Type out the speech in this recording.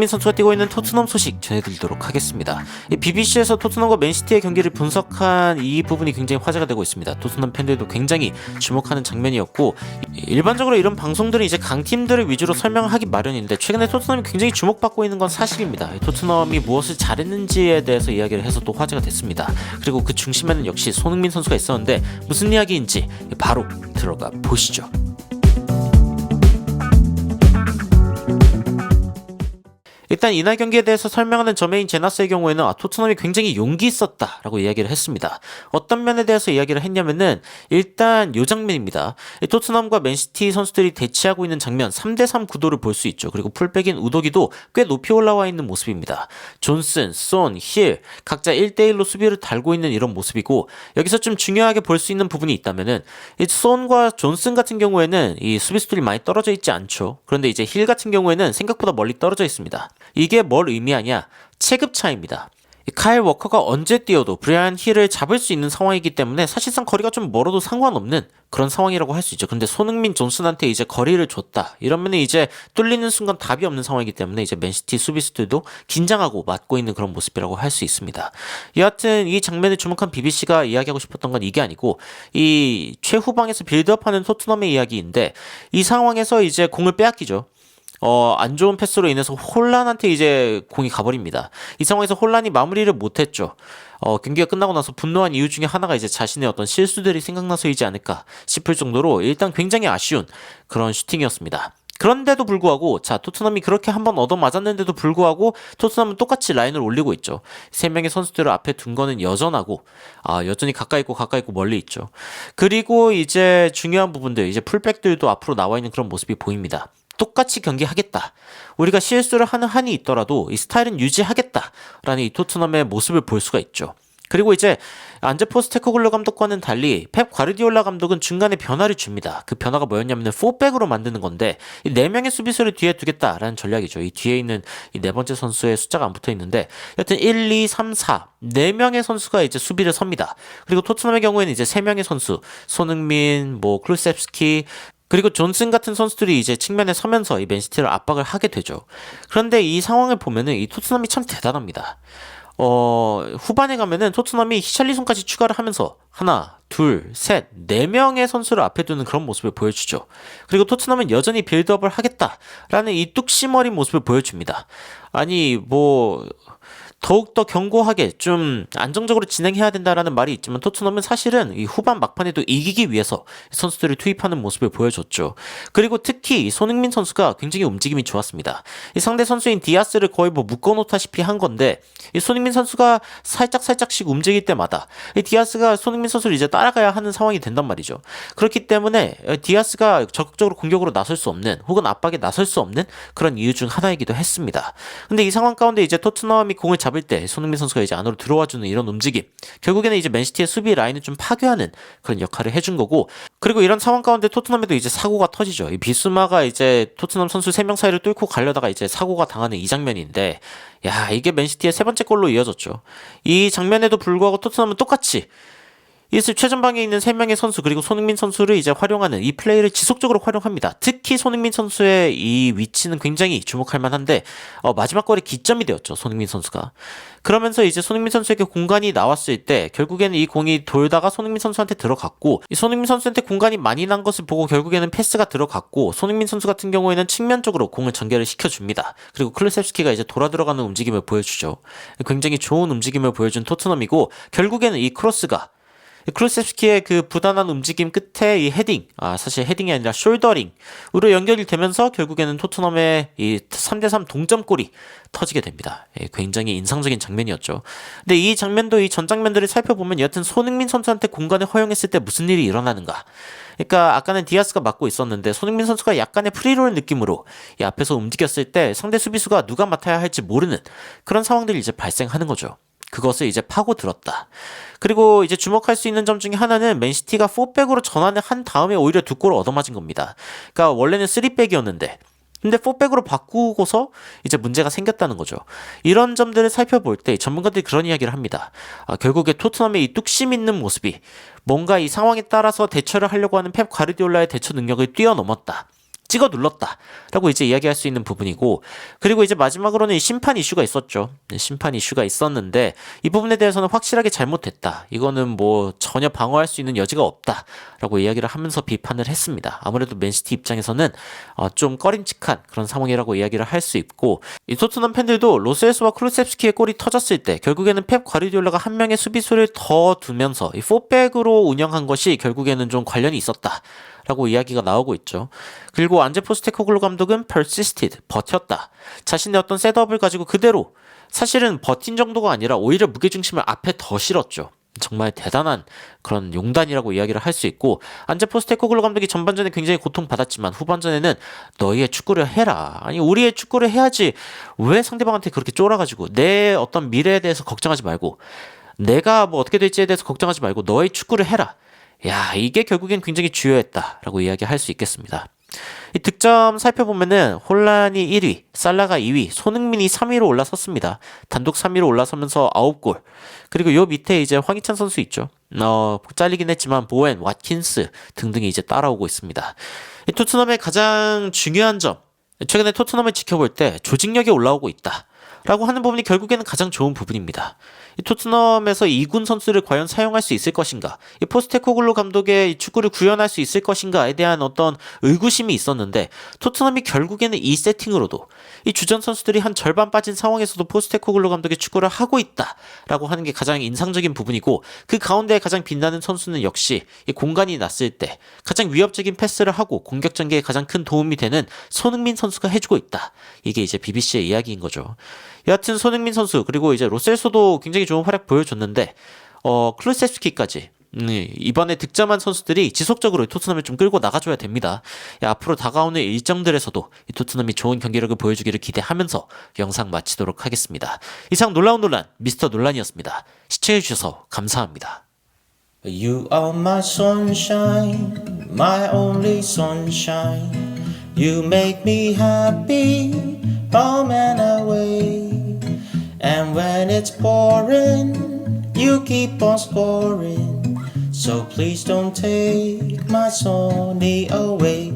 손흥민 선수가 뛰고 있는 토트넘 소식 전해드리도록 하겠습니다. BBC에서 토트넘과 맨시티의 경기를 분석한 이 부분이 굉장히 화제가 되고 있습니다. 토트넘 팬들도 굉장히 주목하는 장면이었고, 일반적으로 이런 방송들은 이제 강팀들을 위주로 설명하기 마련인데 최근에 토트넘이 굉장히 주목받고 있는 건 사실입니다. 토트넘이 무엇을 잘했는지에 대해서 이야기를 해서 또 화제가 됐습니다. 그리고 그 중심에는 역시 손흥민 선수가 있었는데 무슨 이야기인지 바로 들어가 보시죠. 일단 이날 경기에 대해서 설명하는 저메인 제나스의 경우에는 토트넘이 굉장히 용기 있었다라고 이야기를 했습니다. 어떤 면에 대해서 이야기를 했냐면은 일단 요 장면입니다. 토트넘과 맨시티 선수들이 대치하고 있는 장면 3대3 구도를 볼 수 있죠. 그리고 풀백인 우도기도 꽤 높이 올라와 있는 모습입니다. 존슨, 손, 힐 각자 1대1로 수비를 달고 있는 이런 모습이고, 여기서 좀 중요하게 볼 수 있는 부분이 있다면은 이 손과 존슨 같은 경우에는 이 수비수들이 많이 떨어져 있지 않죠. 그런데 이제 힐 같은 경우에는 생각보다 멀리 떨어져 있습니다. 이게 뭘 의미하냐? 체급 차이입니다. 카일 워커가 언제 뛰어도 브라이언 힐을 잡을 수 있는 상황이기 때문에 사실상 거리가 좀 멀어도 상관없는 그런 상황이라고 할 수 있죠. 근데 손흥민, 존슨한테 이제 거리를 줬다 이러면 이제 뚫리는 순간 답이 없는 상황이기 때문에 이제 맨시티 수비수들도 긴장하고 맞고 있는 그런 모습이라고 할 수 있습니다. 여하튼 이 장면을 주목한 BBC가 이야기하고 싶었던 건 이게 아니고, 이 최후방에서 빌드업하는 토트넘의 이야기인데, 이 상황에서 이제 공을 빼앗기죠. 안 좋은 패스로 인해서 홀란한테 이제 공이 가버립니다. 이 상황에서 홀란이 마무리를 못했죠. 경기가 끝나고 나서 분노한 이유 중에 하나가 이제 자신의 어떤 실수들이 생각나서이지 않을까 싶을 정도로 일단 굉장히 아쉬운 그런 슈팅이었습니다. 그런데도 불구하고, 토트넘이 그렇게 한번 얻어맞았는데도 불구하고 토트넘은 똑같이 라인을 올리고 있죠. 3명의 선수들을 앞에 둔 거는 여전하고, 여전히 가까이 있고 멀리 있죠. 그리고 이제 중요한 부분들, 이제 풀백들도 앞으로 나와 있는 그런 모습이 보입니다. 똑같이 경기하겠다. 우리가 실수를 하는 한이 있더라도 이 스타일은 유지하겠다라는 이 토트넘의 모습을 볼 수가 있죠. 그리고 이제 안제 포스테코글루 감독과는 달리 펩 과르디올라 감독은 중간에 변화를 줍니다. 그 변화가 뭐였냐면 4백으로 만드는 건데, 이 4명의 수비수를 뒤에 두겠다라는 전략이죠. 이 뒤에 있는 이 네 번째 선수의 숫자가 안 붙어 있는데, 여튼 1, 2, 3, 4 4명의 선수가 이제 수비를 섭니다. 그리고 토트넘의 경우에는 이제 3명의 선수, 손흥민, 클루셉스키, 그리고 존슨 같은 선수들이 이제 측면에 서면서 이 맨시티를 압박을 하게 되죠. 그런데 이 상황을 보면은 이 토트넘이 참 대단합니다. 후반에 가면은 토트넘이 히샬리송까지 추가를 하면서 하나, 둘, 셋, 4명의 선수를 앞에 두는 그런 모습을 보여주죠. 그리고 토트넘은 여전히 빌드업을 하겠다라는 이 뚝심 어린 모습을 보여줍니다. 아니 더욱더 견고하게 좀 안정적으로 진행해야 된다라는 말이 있지만, 토트넘은 사실은 이 후반 막판에도 이기기 위해서 선수들을 투입하는 모습을 보여줬죠. 그리고 특히 이 손흥민 선수가 굉장히 움직임이 좋았습니다. 이 상대 선수인 디아스를 거의 묶어놓다시피 한 건데, 이 손흥민 선수가 살짝씩 움직일 때마다 이 디아스가 손흥민 선수를 이제 따라가야 하는 상황이 된단 말이죠. 그렇기 때문에 디아스가 적극적으로 공격으로 나설 수 없는, 혹은 압박에 나설 수 없는 그런 이유 중 하나이기도 했습니다. 근데 이 상황 가운데 이제 토트넘이 공을 잡을 때 손흥민 선수가 이제 안으로 들어와주는 이런 움직임, 결국에는 이제 맨시티의 수비 라인을 좀 파괴하는 그런 역할을 해준 거고, 그리고 이런 상황 가운데 토트넘에도 이제 사고가 터지죠. 이 비수마가 이제 토트넘 선수 3명 사이를 뚫고 가려다가 이제 사고가 당하는 이 장면인데, 이게 맨시티의 3번째 골로 이어졌죠. 이 장면에도 불구하고 토트넘은 똑같이 이슬 최전방에 있는 3명의 선수, 그리고 손흥민 선수를 이제 활용하는 이 플레이를 지속적으로 활용합니다. 특히 손흥민 선수의 이 위치는 굉장히 주목할 만한데, 마지막 골의 기점이 되었죠, 손흥민 선수가. 그러면서 이제 손흥민 선수에게 공간이 나왔을 때 결국에는 이 공이 돌다가 손흥민 선수한테 들어갔고, 이 손흥민 선수한테 공간이 많이 난 것을 보고 결국에는 패스가 들어갔고, 손흥민 선수 같은 경우에는 측면 쪽으로 공을 전개를 시켜줍니다. 그리고 클루셉스키가 이제 돌아 들어가는 움직임을 보여주죠. 굉장히 좋은 움직임을 보여준 토트넘이고, 결국에는 이 크로스가 클루셉스키의 그 부단한 움직임 끝에 이 헤딩, 사실 헤딩이 아니라 숄더링으로 연결이 되면서 결국에는 토트넘의 이 3대3 동점골이 터지게 됩니다. 굉장히 인상적인 장면이었죠. 근데 이 장면도 이 전 장면들을 살펴보면 여하튼 손흥민 선수한테 공간을 허용했을 때 무슨 일이 일어나는가. 그러니까 아까는 디아스가 맡고 있었는데 손흥민 선수가 약간의 프리롤 느낌으로 이 앞에서 움직였을 때 상대 수비수가 누가 맡아야 할지 모르는 그런 상황들이 이제 발생하는 거죠. 그것을 이제 파고들었다. 그리고 이제 주목할 수 있는 점 중에 하나는 맨시티가 4백으로 전환을 한 다음에 오히려 2골을 얻어맞은 겁니다. 그러니까 원래는 3백이었는데, 근데 4백으로 바꾸고서 이제 문제가 생겼다는 거죠. 이런 점들을 살펴볼 때 전문가들이 그런 이야기를 합니다. 결국에 토트넘의 이 뚝심 있는 모습이 뭔가 이 상황에 따라서 대처를 하려고 하는 펩 과르디올라의 대처 능력을 뛰어넘었다. 찍어 눌렀다라고 이제 이야기할 수 있는 부분이고, 그리고 이제 마지막으로는 이 심판 이슈가 있었죠. 심판 이슈가 있었는데 이 부분에 대해서는 확실하게 잘못됐다. 이거는 뭐 전혀 방어할 수 있는 여지가 없다라고 이야기를 하면서 비판을 했습니다. 아무래도 맨시티 입장에서는 좀 꺼림칙한 그런 상황이라고 이야기를 할 수 있고, 이 토트넘 팬들도 로셀스와 클루셉스키의 골이 터졌을 때 결국에는 펩 과르디올라가 한 명의 수비수를 더 두면서 이 4백으로 운영한 것이 결국에는 좀 관련이 있었다 라고 이야기가 나오고 있죠. 그리고 안제 포스테코글루 감독은 persisted, 버텼다. 자신의 어떤 셋업을 가지고 그대로, 사실은 버틴 정도가 아니라 오히려 무게중심을 앞에 더 실었죠. 정말 대단한 그런 용단이라고 이야기를 할 수 있고, 안제 포스테코글루 감독이 전반전에 굉장히 고통받았지만 후반전에는 너희의 축구를 해라. 아니 우리의 축구를 해야지 왜 상대방한테 그렇게 쫄아가지고 내 어떤 미래에 대해서 걱정하지 말고 내가 뭐 어떻게 될지에 대해서 걱정하지 말고 너의 축구를 해라. 야, 이게 결국엔 굉장히 중요했다라고 이야기할 수 있겠습니다. 이 득점 살펴보면은 혼란이 1위, 살라가 2위, 손흥민이 3위로 올라섰습니다. 단독 3위로 올라서면서 9골. 그리고 요 밑에 이제 황희찬 선수 있죠. 잘리긴 했지만 보엔, 왓킨스 등등이 이제 따라오고 있습니다. 이 토트넘의 가장 중요한 점, 최근에 토트넘을 지켜볼 때 조직력이 올라오고 있다 라고 하는 부분이 결국에는 가장 좋은 부분입니다. 이 토트넘에서 2군 선수를 과연 사용할 수 있을 것인가, 이 포스테코글루 감독의 축구를 구현할 수 있을 것인가에 대한 어떤 의구심이 있었는데, 토트넘이 결국에는 이 세팅으로도 이 주전 선수들이 한 절반 빠진 상황에서도 포스테코글루 감독의 축구를 하고 있다라고 하는 게 가장 인상적인 부분이고, 그 가운데 가장 빛나는 선수는 역시 이 공간이 났을 때 가장 위협적인 패스를 하고 공격 전개에 가장 큰 도움이 되는 손흥민 선수가 해주고 있다. 이게 이제 BBC의 이야기인 거죠. 여하튼 손흥민 선수, 그리고 이제 로셀소도 굉장히 좋은 활약 보여줬는데 클루세스키까지 이번에 득점한 선수들이 지속적으로 토트넘을 좀 끌고 나가줘야 됩니다. 앞으로 다가오는 일정들에서도 이 토트넘이 좋은 경기력을 보여주기를 기대하면서 영상 마치도록 하겠습니다. 이상 놀라운 논란 미스터 논란이었습니다. 시청해주셔서 감사합니다. You are my sunshine, my only sunshine. You make me happy, home and away. And when it's boring, you keep on scoring. So please don't take my Sony away.